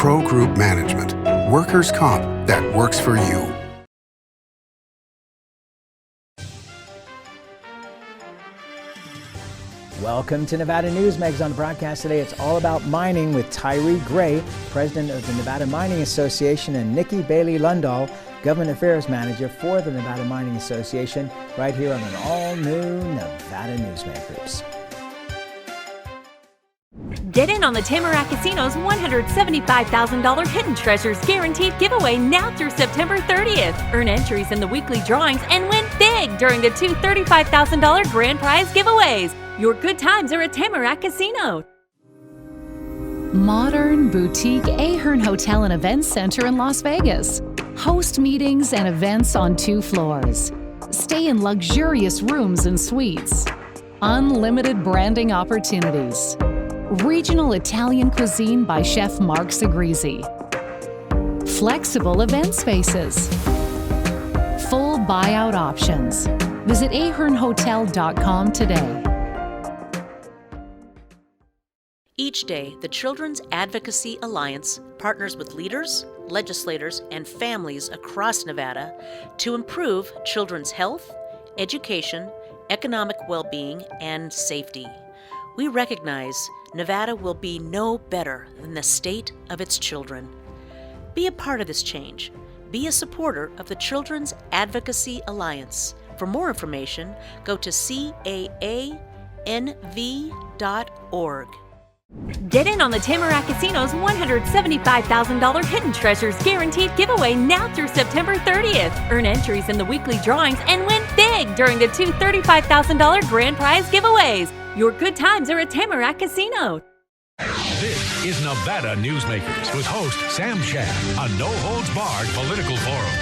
Pro Group Management. Workers' comp that works for you. Welcome to Nevada Newsmakers. On the broadcast today, it's all about mining with Tyre Gray, president of the Nevada Mining Association, and Nikki Bailey-Lundahl, government affairs manager for the Nevada Mining Association, right here on an all-new Nevada Newsmakers. Get in on the Tamarack Casino's $175,000 Hidden Treasures Guaranteed giveaway now through September 30th. Earn entries in the weekly drawings and win big during the two $35,000 grand prize giveaways. Your good times are at Tamarack Casino. Modern boutique Ahern Hotel and Events Center in Las Vegas. Host meetings and events on 2 floors. Stay in luxurious rooms and suites. Unlimited branding opportunities. Regional Italian cuisine by Chef Mark Segrisi. Flexible event spaces. Full buyout options. Visit ahernhotel.com today. Each day, the Children's Advocacy Alliance partners with leaders, legislators, and families across Nevada to improve children's health, education, economic well-being, and safety. We recognize Nevada will be no better than the state of its children. Be a part of this change. Be a supporter of the Children's Advocacy Alliance. For more information, go to caanv.org. Get in on the Tamarack Casino's $175,000 Hidden Treasures Guaranteed giveaway now through September 30th. Earn entries in the weekly drawings and win big during the two $35,000 grand prize giveaways. Your good times are at Tamarack Casino. This is Nevada Newsmakers with host Sam Shad, a no-holds-barred political forum.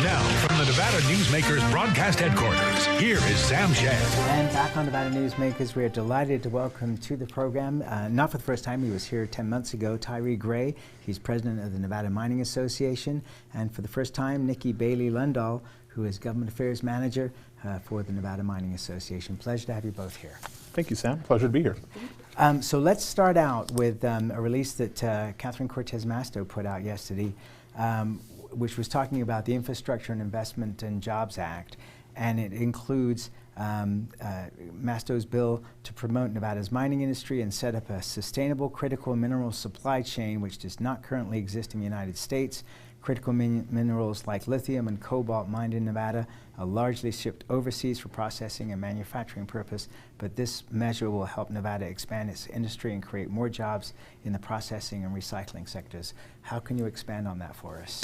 Now, from the Nevada Newsmakers broadcast headquarters, here is Sam Shad. And back on Nevada Newsmakers, we are delighted to welcome to the program, not for the first time, he was here 10 months ago, Tyre Gray. He's president of the Nevada Mining Association. And for the first time, Nikki Bailey-Lundahl, who is government affairs manager for the Nevada Mining Association. Pleasure to have you both here. Thank you, Sam. Pleasure to be here. So let's start out with a release that Catherine Cortez Masto put out yesterday, which was talking about the Infrastructure and Investment and Jobs Act, and it includes Masto's bill to promote Nevada's mining industry and set up a sustainable critical mineral supply chain which does not currently exist in the United States. Critical minerals like lithium and cobalt mined in Nevada are largely shipped overseas for processing and manufacturing purpose, but this measure will help Nevada expand its industry and create more jobs in the processing and recycling sectors. How can you expand on that for us?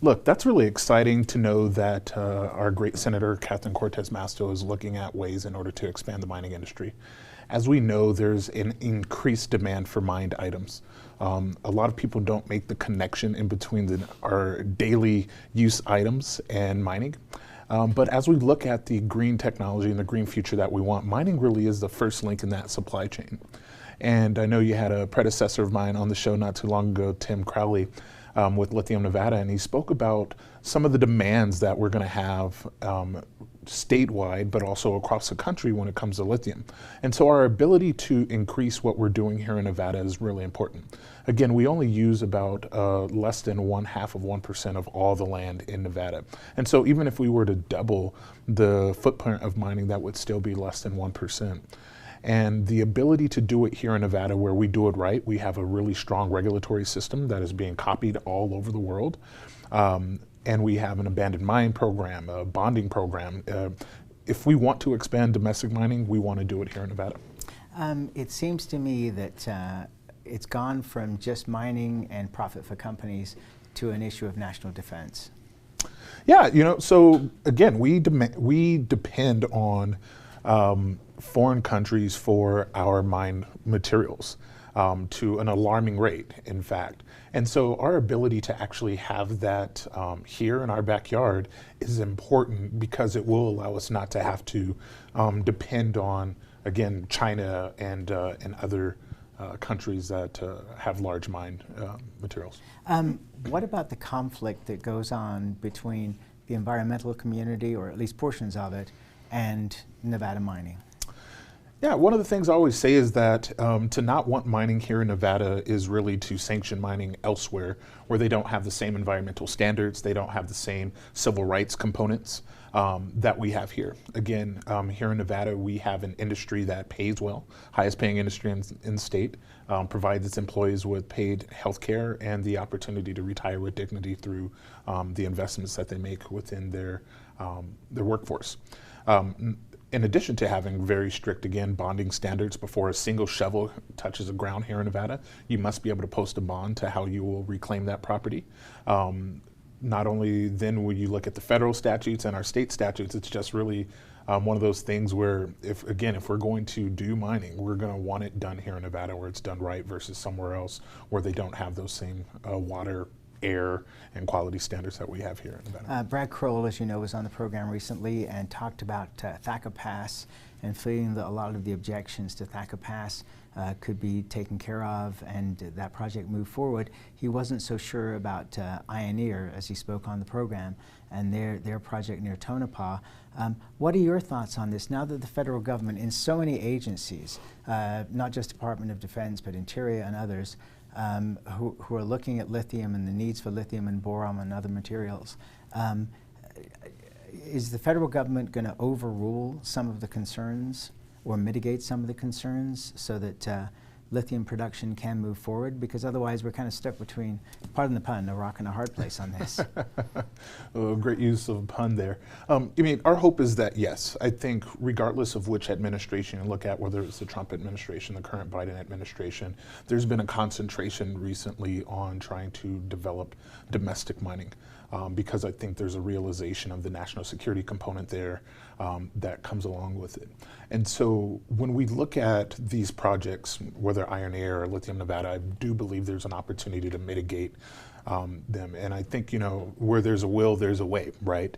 Look, that's really exciting to know that our great Senator Catherine Cortez Masto is looking at ways in order to expand the mining industry. As we know, there's an increased demand for mined items. A lot of people don't make the connection in between our daily use items and mining. But as we look at the green technology and the green future that we want, mining really is the first link in that supply chain. And I know you had a predecessor of mine on the show not too long ago, Tim Crowley, with Lithium Nevada, and he spoke about some of the demands that we're going to have statewide, but also across the country when it comes to lithium. And so our ability to increase what we're doing here in Nevada is really important. Again, we only use about less than 0.5% of all the land in Nevada. And so even if we were to double the footprint of mining, that would still be less than 1%. And the ability to do it here in Nevada where we do it right, we have a really strong regulatory system that is being copied all over the world. And we have an abandoned mine program, a bonding program. If we want to expand domestic mining, we want to do it here in Nevada. It seems to me that it's gone from just mining and profit for companies to an issue of national defense. Yeah, so again, we depend on foreign countries for our mined materials to an alarming rate, in fact. And so our ability to actually have that here in our backyard is important because it will allow us not to have to depend on, again, China and other countries that have large mined materials. What about the conflict that goes on between the environmental community, or at least portions of it, and Nevada mining? Yeah, one of the things I always say is that to not want mining here in Nevada is really to sanction mining elsewhere where they don't have the same environmental standards, they don't have the same civil rights components that we have here. Again, here in Nevada, we have an industry that pays well, highest paying industry in the state, provides its employees with paid health care and the opportunity to retire with dignity through the investments that they make within their workforce. In addition to having very strict, again, bonding standards before a single shovel touches the ground here in Nevada, you must be able to post a bond to how you will reclaim that property. Not only then when you look at the federal statutes and our state statutes, it's just really one of those things where, if we're going to do mining, we're going to want it done here in Nevada where it's done right versus somewhere else where they don't have those same water, air, and quality standards that we have here in Nevada. Brad Kroll, as you know, was on the program recently and talked about Thacker Pass and feeling that a lot of the objections to Thacker Pass could be taken care of and that project move forward. He wasn't so sure about Ioneer, as he spoke on the program, and their project near Tonopah. What are your thoughts on this now that the federal government, in so many agencies, not just Department of Defense, but Interior and others, who are looking at lithium and the needs for lithium and boron and other materials. Is the federal government going to overrule some of the concerns or mitigate some of the concerns so that lithium production can move forward? Because otherwise we're kind of stuck between, pardon the pun, a rock and a hard place on this. Oh, great use of pun there. Our hope is that, yes, I think regardless of which administration you look at, whether it's the Trump administration, the current Biden administration, there's been a concentration recently on trying to develop domestic mining. Because I think there's a realization of the national security component there that comes along with it. And so when we look at these projects, whether Ioneer or Lithium Nevada, I do believe there's an opportunity to mitigate them. And I think, where there's a will, there's a way, right?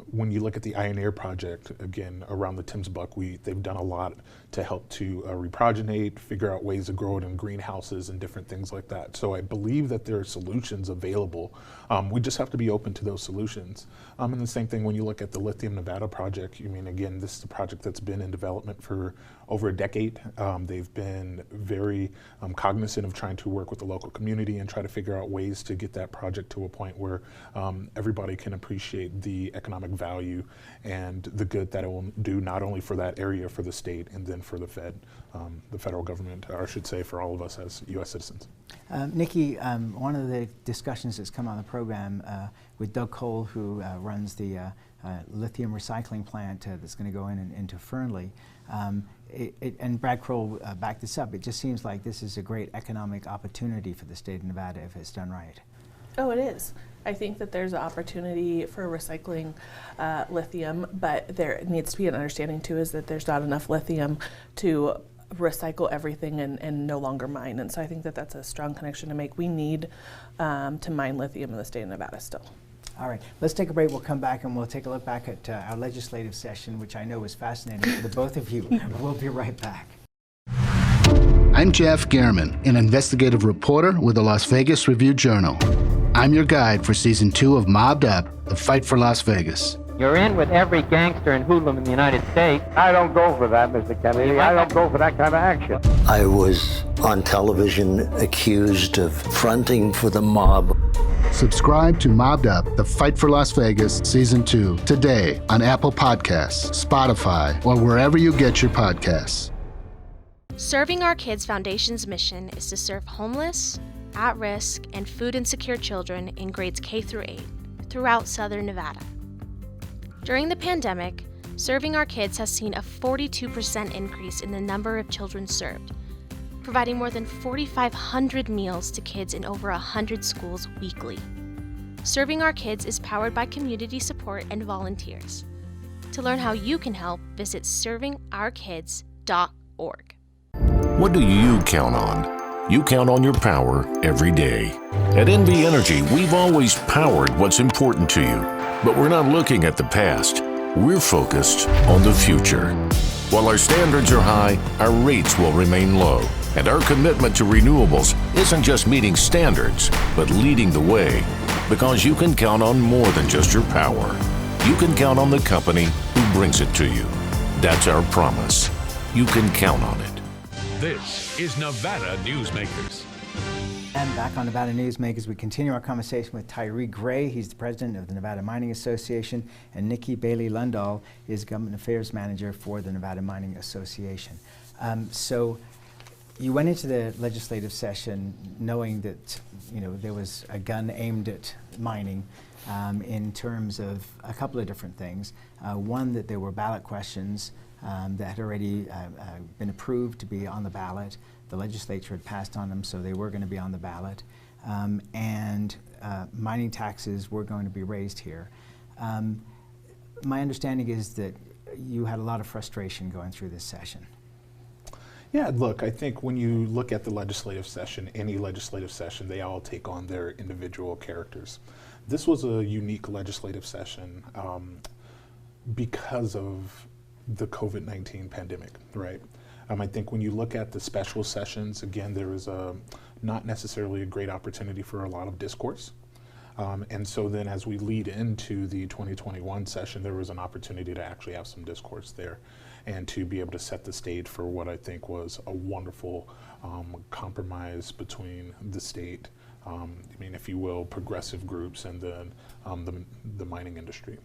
When you look at the Ioneer project, again, around the Timms Buckwheat, they've done a lot to help to reprogenate, figure out ways to grow it in greenhouses and different things like that. So I believe that there are solutions available. We just have to be open to those solutions. And the same thing when you look at the Lithium Nevada project, again, this is a project that's been in development for over a decade. They've been very cognizant of trying to work with the local community and try to figure out ways to get that project to a point where everybody can appreciate the economic value and the good that it will do not only for that area, for the state, and then for the federal government, or I should say for all of us as U.S. citizens. Nikki, one of the discussions that's come on the program with Doug Cole, who runs the lithium recycling plant that's going to go into Fernley, and Brad Kroll backed this up. It just seems like this is a great economic opportunity for the state of Nevada if it's done right. Oh, it is. I think that there's an opportunity for recycling lithium, but there needs to be an understanding too is that there's not enough lithium to recycle everything and no longer mine. And so I think that that's a strong connection to make. We need to mine lithium in the state of Nevada still. All right, let's take a break. We'll come back and we'll take a look back at our legislative session, which I know was fascinating for the both of you. We'll be right back. I'm Jeff Gehrman, an investigative reporter with the Las Vegas Review-Journal. I'm your guide for Season 2 of Mobbed Up, The Fight for Las Vegas. You're in with every gangster and hoodlum in the United States. I don't go for that, Mr. Kennedy. I don't go for that kind of action. I was on television accused of fronting for the mob. Subscribe to Mobbed Up, The Fight for Las Vegas, Season 2, today on Apple Podcasts, Spotify, or wherever you get your podcasts. Serving Our Kids Foundation's mission is to serve homeless, at-risk, and food-insecure children in grades K through 8 throughout Southern Nevada. During the pandemic, Serving Our Kids has seen a 42% increase in the number of children served, providing more than 4,500 meals to kids in over 100 schools weekly. Serving Our Kids is powered by community support and volunteers. To learn how you can help, visit servingourkids.org. What do you count on? You count on your power every day. At NV Energy, we've always powered what's important to you, but we're not looking at the past. We're focused on the future. While our standards are high, our rates will remain low, and our commitment to renewables isn't just meeting standards, but leading the way, because you can count on more than just your power. You can count on the company who brings it to you. That's our promise. You can count on it. This is Nevada Newsmakers. And back on Nevada Newsmakers, we continue our conversation with Tyre Gray. He's the president of the Nevada Mining Association, and Nikki Bailey-Lundahl is government affairs manager for the Nevada Mining Association. So you went into the legislative session knowing that there was a gun aimed at mining in terms of a couple of different things. One, that there were ballot questions that had already been approved to be on the ballot. The legislature had passed on them, so they were going to be on the ballot. And mining taxes were going to be raised here. My understanding is that you had a lot of frustration going through this session. Yeah, look, I think when you look at the legislative session, any legislative session, they all take on their individual characters. This was a unique legislative session because of the COVID-19 pandemic, right? I think when you look at the special sessions, again, there is not necessarily a great opportunity for a lot of discourse. And so then as we lead into the 2021 session, there was an opportunity to actually have some discourse there and to be able to set the stage for what I think was a wonderful compromise between the state, if you will, progressive groups and then the mining industry.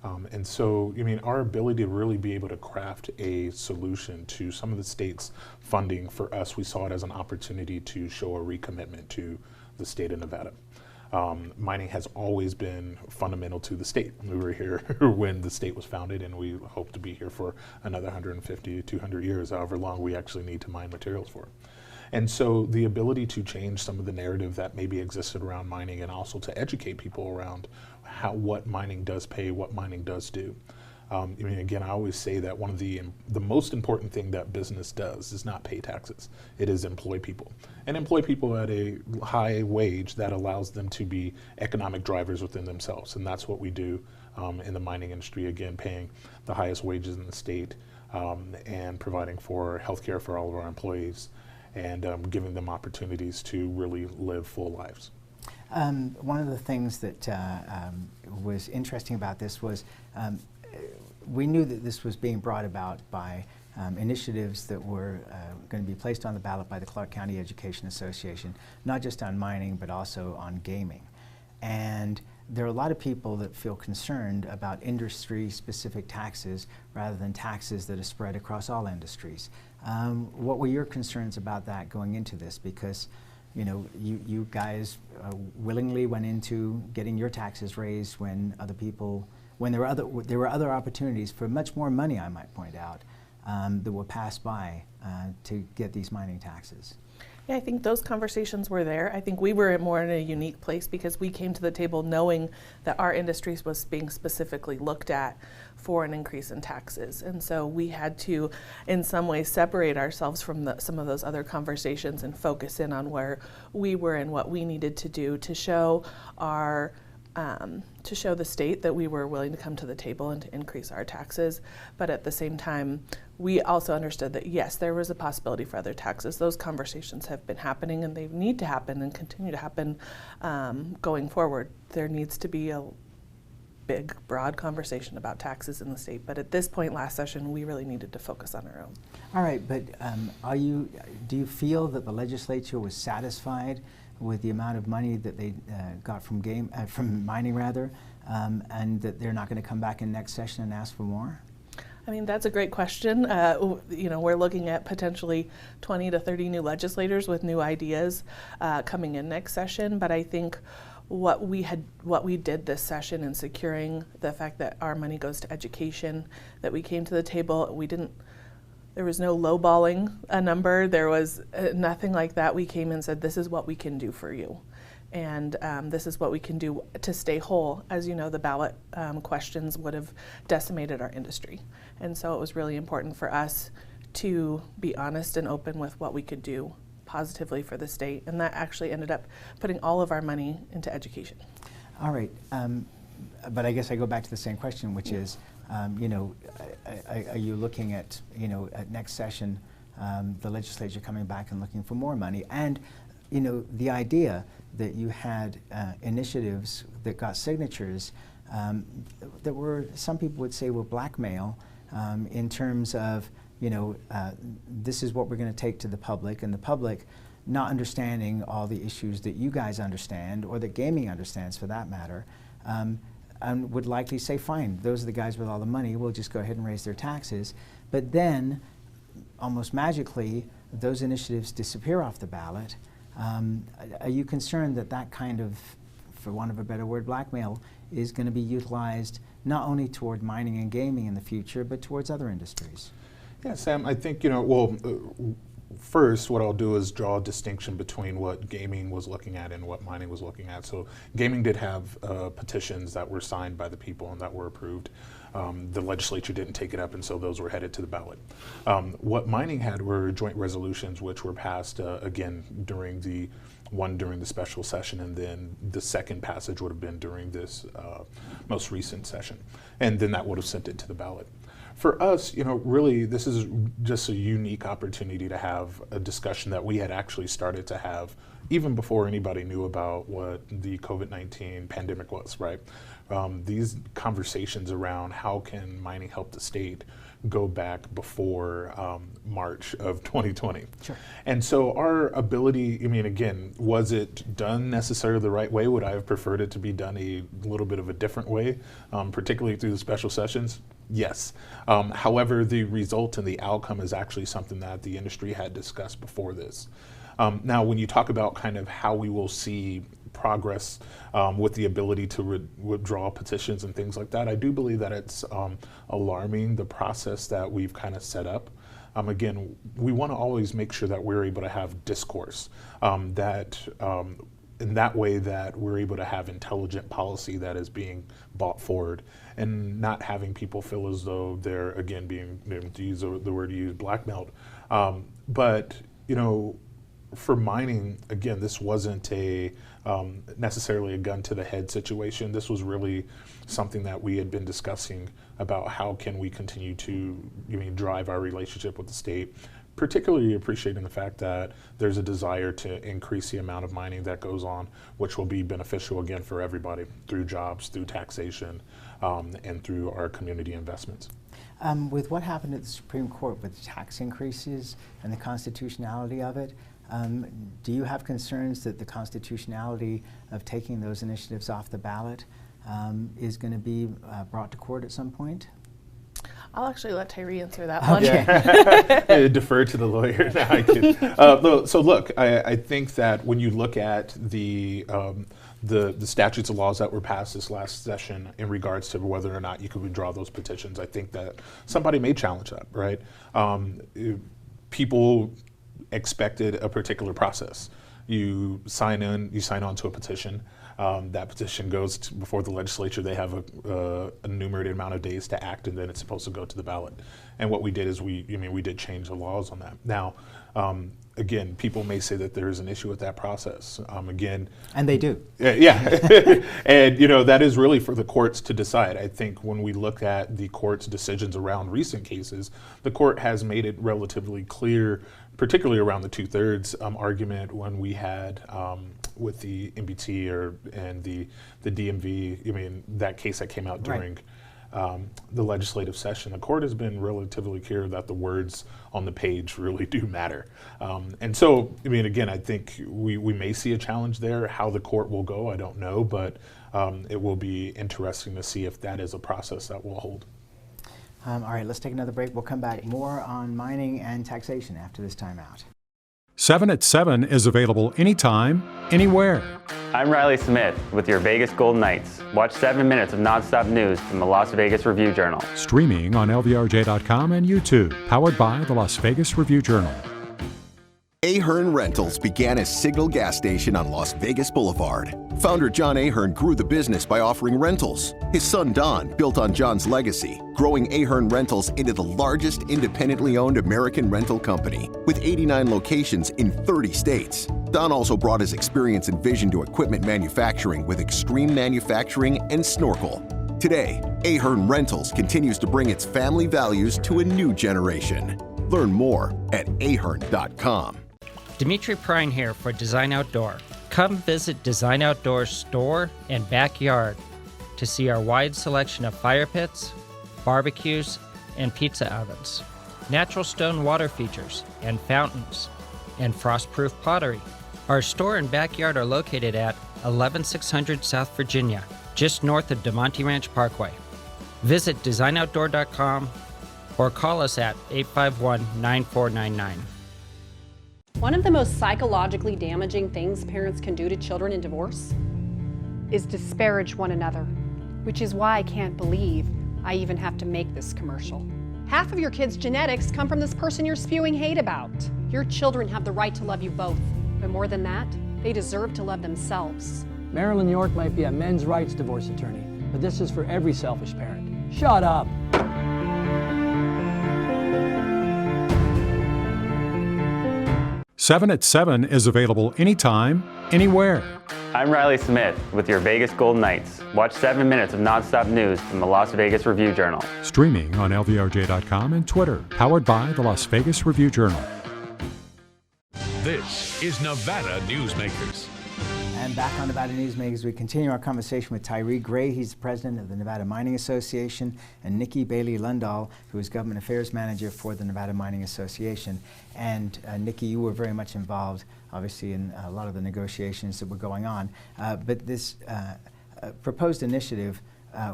And so, our ability to really be able to craft a solution to some of the state's funding, for us, we saw it as an opportunity to show a recommitment to the state of Nevada. Mining has always been fundamental to the state. We were here when the state was founded, and we hope to be here for another 150, 200 years, however long we actually need to mine materials for. And so the ability to change some of the narrative that maybe existed around mining, and also to educate people around what mining does pay, what mining does do. Again, I always say that one of the most important thing that business does is not pay taxes. It is employ people, and employ people at a high wage that allows them to be economic drivers within themselves. And that's what we do in the mining industry, again, paying the highest wages in the state and providing for healthcare for all of our employees, and giving them opportunities to really live full lives. One of the things that was interesting about this was we knew that this was being brought about by initiatives that were going to be placed on the ballot by the Clark County Education Association, not just on mining, but also on gaming. And there are a lot of people that feel concerned about industry-specific taxes rather than taxes that are spread across all industries. What were your concerns about that going into this? Because you guys willingly went into getting your taxes raised when other people, when there were other opportunities for much more money, I might point out, that were passed by to get these mining taxes. Yeah, I think those conversations were there. I think we were more in a unique place because we came to the table knowing that our industry was being specifically looked at for an increase in taxes. And so we had to, in some ways, separate ourselves from some of those other conversations and focus in on where we were and what we needed to do to show our to show the state that we were willing to come to the table and to increase our taxes. But at the same time, we also understood that, yes, there was a possibility for other taxes. Those conversations have been happening, and they need to happen and continue to happen going forward. There needs to be a big, broad conversation about taxes in the state. But at this point last session, we really needed to focus on our own. All right, but do you feel that the legislature was satisfied with the amount of money that they got from mining, and that they're not going to come back in next session and ask for more? I mean, that's a great question. We're looking at potentially 20 to 30 new legislators with new ideas coming in next session. But I think what we did this session in securing the fact that our money goes to education, that we came to the table, there was no lowballing a number. There was nothing like that. We came and said, this is what we can do for you. And this is what we can do to stay whole. As you know, the ballot questions would have decimated our industry. And so it was really important for us to be honest and open with what we could do positively for the state. And that actually ended up putting all of our money into education. All right. But I guess I go back to the same question, which is, are you looking at, at next session, the legislature coming back and looking for more money? And, the idea that you had initiatives that got signatures that were, some people would say, were blackmail in terms of, this is what we're going to take to the public, and the public not understanding all the issues that you guys understand, or that gaming understands for that matter, and would likely say, fine, those are the guys with all the money, we'll just go ahead and raise their taxes. But then, almost magically, those initiatives disappear off the ballot. Are you concerned that that kind of, for want of a better word, blackmail is going to be utilized not only toward mining and gaming in the future, but towards other industries? Yeah, Sam, I think, first, what I'll do is draw a distinction between what gaming was looking at and what mining was looking at. So gaming did have petitions that were signed by the people and that were approved. The legislature didn't take it up, and so those were headed to the ballot. What mining had were joint resolutions, which were passed, again, during the special session, and then the second passage would have been during this most recent session. And then that would have sent it to the ballot. For us, really, this is just a unique opportunity to have a discussion that we had actually started to have even before anybody knew about what the COVID-19 pandemic was, right? These conversations around how can mining help the state go back before March of 2020. Sure. And so our ability, again, was it done necessarily the right way? Would I have preferred it to be done a little bit of a different way, particularly through the special sessions? Yes. However, the result and the outcome is actually something that the industry had discussed before this. Now, when you talk about kind of how we will see progress with the ability to withdraw petitions and things like that, I do believe that it's alarming, the process that we've kind of set up. Again, we want to always make sure that we're able to have discourse, that in that way that we're able to have intelligent policy that is being brought forward, and not having people feel as though they're, again, being, to use the word you used, blackmailed. But, for mining, again, this wasn't a necessarily a gun to the head situation. This was really something that we had been discussing about how can we continue to drive our relationship with the state, particularly appreciating the fact that there's a desire to increase the amount of mining that goes on, which will be beneficial, again, for everybody through jobs, through taxation, and through our community investments. With what happened at the Supreme Court with tax increases and the constitutionality of it, do you have concerns that the constitutionality of taking those initiatives off the ballot is going to be brought to court at some point? I'll actually let Tyre answer that one. Okay. Defer to the lawyer. No, I kid. So look, I think that when you look at the statutes and laws that were passed this last session in regards to whether or not you could withdraw those petitions, I think that somebody may challenge that, right? People expected a particular process. You sign on to a petition. That petition goes before the legislature. They have a enumerated amount of days to act, and then it's supposed to go to the ballot. And what we did is we did change the laws on that. Now, again, people may say that there is an issue with that process. Again, and they do. Yeah, and that is really for the courts to decide. I think when we look at the court's decisions around recent cases, the court has made it relatively clear, particularly around the 2/3 argument when we had with the MBT and the DMV. That case that came out during the legislative session, the court has been relatively clear that the words on the page really do matter. And so, again, I think we may see a challenge there. How the court will go, I don't know, but it will be interesting to see if that is a process that will hold. All right, let's take another break. We'll come back more on mining and taxation after this time out. 7 at 7 is available anytime, anywhere. I'm Riley Smith with your Vegas Golden Knights. Watch 7 minutes of nonstop news from the Las Vegas Review-Journal. Streaming on LVRJ.com and YouTube. Powered by the Las Vegas Review-Journal. Ahern Rentals began as Signal Gas Station on Las Vegas Boulevard. Founder John Ahern grew the business by offering rentals. His son Don built on John's legacy, growing Ahern Rentals into the largest independently owned American rental company, with 89 locations in 30 states. Don also brought his experience and vision to equipment manufacturing with Extreme Manufacturing and Snorkel. Today, Ahern Rentals continues to bring its family values to a new generation. Learn more at ahern.com. Dimitri Prine here for Design Outdoor. Come visit Design Outdoor's store and backyard to see our wide selection of fire pits, barbecues, and pizza ovens. natural stone water features and fountains, and frost-proof pottery. Our store and backyard are located at 11600 South Virginia, just north of DeMonte Ranch Parkway. Visit designoutdoor.com or call us at 851-9499. One of the most psychologically damaging things parents can do to children in divorce is disparage one another, which is why I can't believe I even have to make this commercial. Half of your kids' genetics come from this person you're spewing hate about. Your children have the right to love you both, but more than that, they deserve to love themselves. Marilyn York might be a men's rights divorce attorney, but this is for every selfish parent. Shut up! 7 at 7 is available anytime, anywhere. I'm Riley Smith with your Vegas Golden Knights. Watch 7 minutes of nonstop news from the Las Vegas Review-Journal. Streaming on LVRJ.com and Twitter. Powered by the Las Vegas Review-Journal. This is Nevada Newsmakers. And back on Nevada Newsmakers, we continue our conversation with Tyre Gray. He's the president of the Nevada Mining Association, and Nikki Bailey-Lundahl, who is government affairs manager for the Nevada Mining Association. And Nikki, you were very much involved, obviously, in a lot of the negotiations that were going on. But this proposed initiative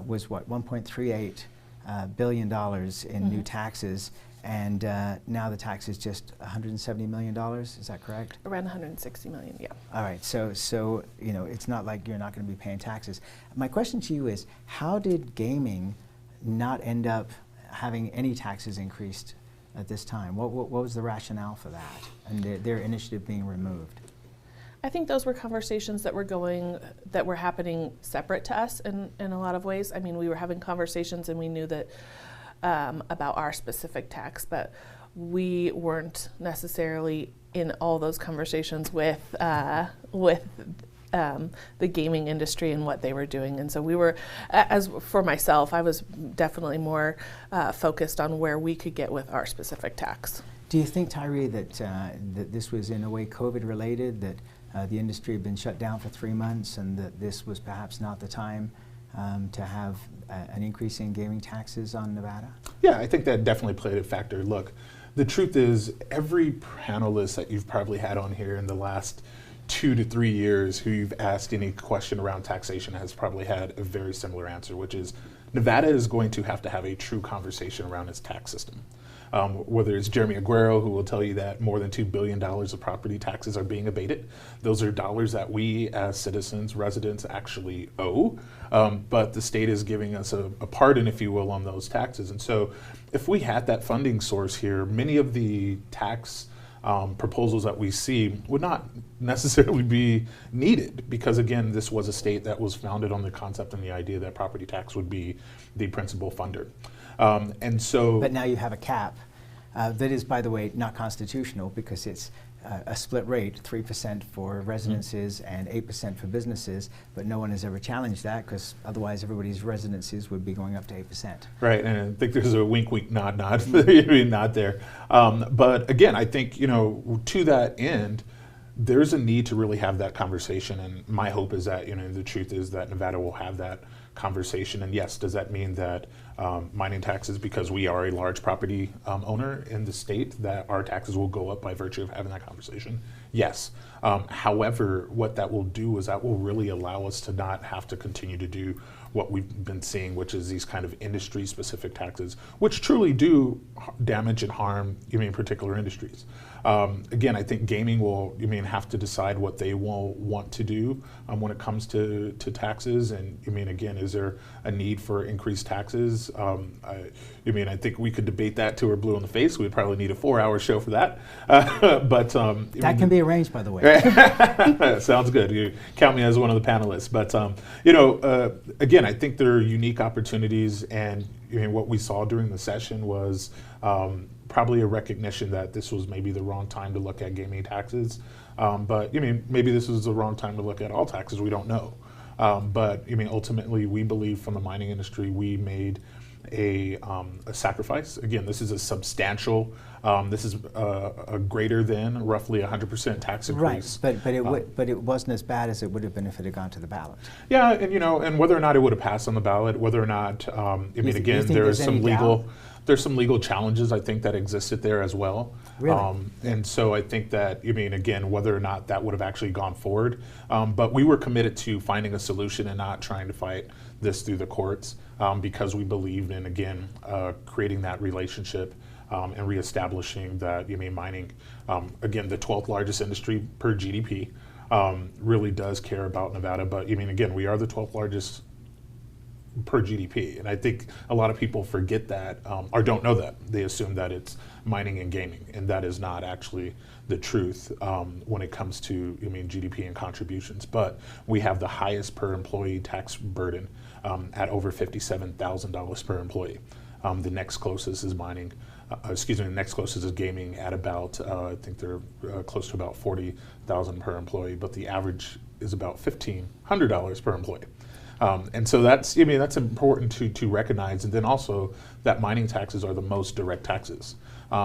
was what, $1.38 billion in new taxes. And now the tax is just $170 million, is that correct? Around 160 million, yeah. All right, so you know, it's not like you're not going to be paying taxes. My question to you is, how did gaming not end up having any taxes increased at this time? What was the rationale for that and their initiative being removed? I think those were conversations that were happening separate to us in a lot of ways. I mean, we were having conversations and we knew that about our specific tax, but we weren't necessarily in all those conversations with the gaming industry and what they were doing. And so we were, as for myself, I was definitely more focused on where we could get with our specific tax. Do you think, Tyre, that this was in a way COVID related, that the industry had been shut down for 3 months and that this was perhaps not the time to have an increase in gaming taxes on Nevada? Yeah, I think that definitely played a factor. Look, the truth is every panelist that you've probably had on here in the last 2 to 3 years who you've asked any question around taxation has probably had a very similar answer, which is Nevada is going to have a true conversation around its tax system. Whether it's Jeremy Aguero, who will tell you that more than $2 billion of property taxes are being abated. Those are dollars that we as citizens, residents actually owe, but the state is giving us a pardon, if you will, on those taxes. And so if we had that funding source here, many of the tax proposals that we see would not necessarily be needed because, again, this was a state that was founded on the concept and the idea that property tax would be the principal funder. And so, but now you have a cap that is, by the way, not constitutional because it's a split rate, 3% for residences and 8% for businesses, but no one has ever challenged that because otherwise everybody's residences would be going up to 8%. Right, and I think there's a wink, wink, nod, nod, nod there. But again, I think, you know, to that end, there's a need to really have that conversation, and my hope is that, you know, the truth is that Nevada will have that conversation. And yes, does that mean that mining taxes, because we are a large property owner in the state, that our taxes will go up by virtue of having that conversation? Yes. However, what that will do is that will really allow us to not have to continue to do what we've been seeing, which is these kind of industry-specific taxes, which truly do damage and harm, particular industries. Again, I think gaming will, have to decide what they will want to do when it comes to taxes. And again, is there a need for increased taxes? I think we could debate that till we're blue in the face. We'd probably need a 4-hour show for that. But that can be arranged, by the way. Sounds good. You count me as one of the panelists. But again, I think there are unique opportunities, and what we saw during the session was probably a recognition that this was maybe the wrong time to look at gaming taxes. But maybe this was the wrong time to look at all taxes. We don't know. But ultimately, we believe from the mining industry, we made a sacrifice. Again, this is a substantial This is a greater than roughly 100% tax increase. Right, but it wasn't as bad as it would have been if it had gone to the ballot. Yeah, and and whether or not it would have passed on the ballot, whether or not there's some legal challenges I think that existed there as well. Really? And so I think that again, whether or not that would have actually gone forward, but we were committed to finding a solution and not trying to fight this through the courts because we believed in creating that relationship. And reestablishing that mining, again, the 12th largest industry per GDP, really does care about Nevada. But again, we are the 12th largest per GDP, and I think a lot of people forget that or don't know that. They assume that it's mining and gaming, and that is not actually the truth when it comes to GDP and contributions. But we have the highest per employee tax burden at over $57,000 per employee. The next closest is mining. The next closest is gaming at about, I think they're close to about $40,000 per employee, but the average is about $1,500 per employee. And so that's important to recognize. And then also that mining taxes are the most direct taxes.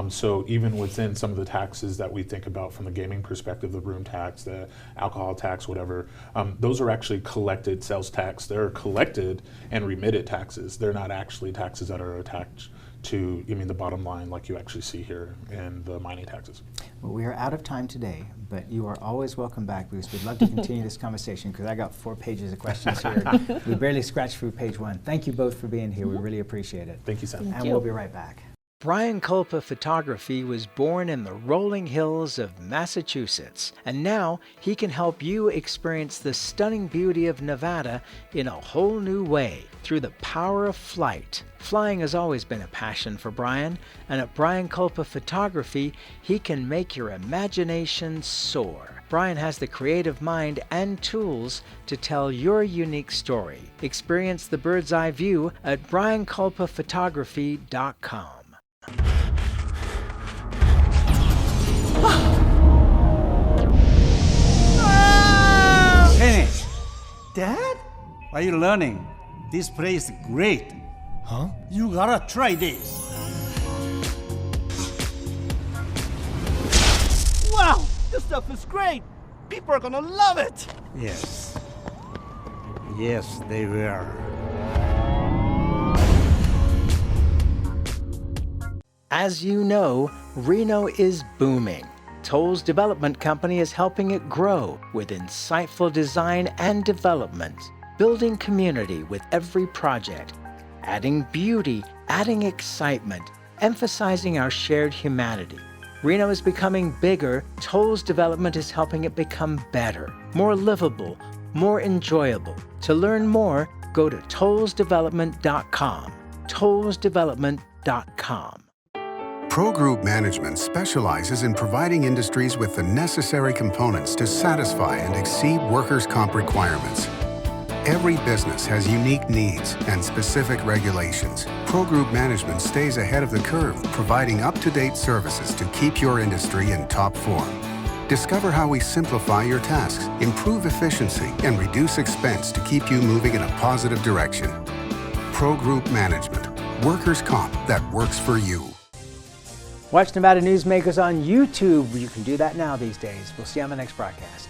So even within some of the taxes that we think about from the gaming perspective, the room tax, the alcohol tax, whatever, those are actually collected sales tax. They're collected and remitted taxes. They're not actually taxes that are attached to the bottom line like you actually see here in the mining taxes. Well, we are out of time today, but you are always welcome back because we'd love to continue this conversation because I got 4 pages of questions here. We barely scratched through page 1. Thank you both for being here. We really appreciate it. Thank you, Sam. And we'll be right back. Brian Culpa Photography was born in the rolling hills of Massachusetts, and now he can help you experience the stunning beauty of Nevada in a whole new way through the power of flight. Flying has always been a passion for Brian, and at Brian Culpa Photography, he can make your imagination soar. Brian has the creative mind and tools to tell your unique story. Experience the bird's eye view at brianculpaphotography.com. Hey, Dad? What are you learning? This place is great. Huh? You gotta try this. Wow, this stuff is great. People are gonna love it. Yes. Yes, they will. As you know, Reno is booming. Toll's development company is helping it grow with insightful design and development, building community with every project, adding beauty, adding excitement, emphasizing our shared humanity. Reno is becoming bigger. Toll's development is helping it become better, more livable, more enjoyable. To learn more, go to tollsdevelopment.com. tollsdevelopment.com. Pro Group Management specializes in providing industries with the necessary components to satisfy and exceed workers' comp requirements. Every business has unique needs and specific regulations. Pro Group Management stays ahead of the curve, providing up-to-date services to keep your industry in top form. Discover how we simplify your tasks, improve efficiency, and reduce expense to keep you moving in a positive direction. Pro Group Management. Workers' comp that works for you. Watch Nevada Newsmakers on YouTube. You can do that now these days. We'll see you on the next broadcast.